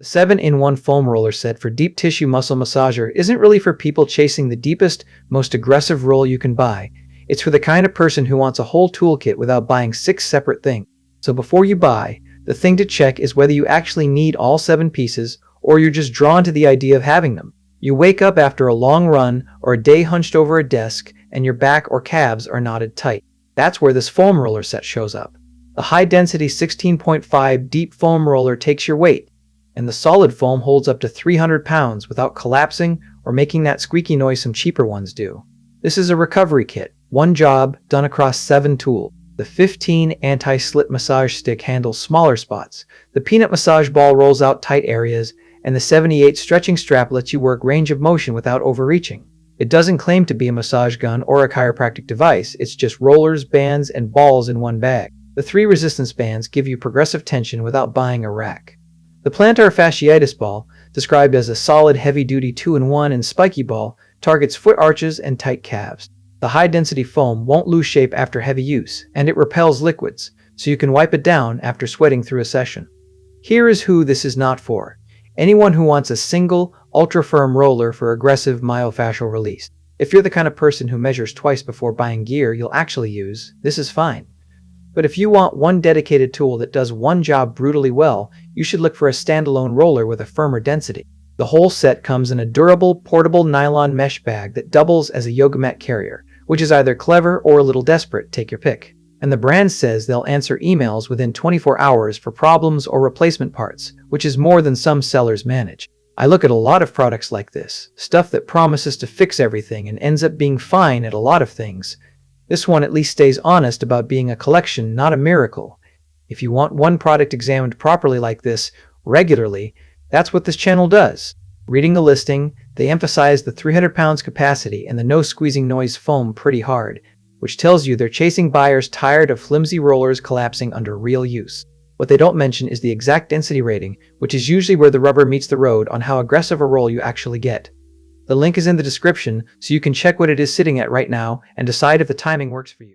The 7-in-1 foam roller set for deep tissue muscle massager isn't really for people chasing the deepest, most aggressive roll you can buy. It's for the kind of person who wants a whole toolkit without buying 6 separate things. So before you buy, the thing to check is whether you actually need all 7 pieces or you're just drawn to the idea of having them. You wake up after a long run or a day hunched over a desk and your back or calves are knotted tight. That's where this foam roller set shows up. The high-density 16.5 deep foam roller takes your weight, and the solid foam holds up to 300 pounds without collapsing or making that squeaky noise some cheaper ones do. This is a recovery kit, one job, done across 7 tools. The 15 anti-slip massage stick handles smaller spots, the peanut massage ball rolls out tight areas, and the 78 stretching strap lets you work range of motion without overreaching. It doesn't claim to be a massage gun or a chiropractic device, it's just rollers, bands, and balls in one bag. The 3 resistance bands give you progressive tension without buying a rack. The plantar fasciitis ball, described as a solid heavy-duty 2-in-1 and spiky ball, targets foot arches and tight calves. The high-density foam won't lose shape after heavy use, and it repels liquids, so you can wipe it down after sweating through a session. Here is who this is not for. Anyone who wants a single, ultra-firm roller for aggressive myofascial release. If you're the kind of person who measures twice before buying gear you'll actually use, this is fine. But if you want one dedicated tool that does one job brutally well, you should look for a standalone roller with a firmer density. The whole set comes in a durable, portable nylon mesh bag that doubles as a yoga mat carrier, which is either clever or a little desperate, take your pick. And the brand says they'll answer emails within 24 hours for problems or replacement parts, which is more than some sellers manage. I look at a lot of products like this, stuff that promises to fix everything and ends up being fine at a lot of things. This one at least stays honest about being a collection, not a miracle. If you want one product examined properly like this, regularly, that's what this channel does. Reading the listing, they emphasize the 300 pounds capacity and the no squeezing noise foam pretty hard, which tells you they're chasing buyers tired of flimsy rollers collapsing under real use. What they don't mention is the exact density rating, which is usually where the rubber meets the road on how aggressive a roll you actually get. The link is in the description so you can check what it is sitting at right now and decide if the timing works for you.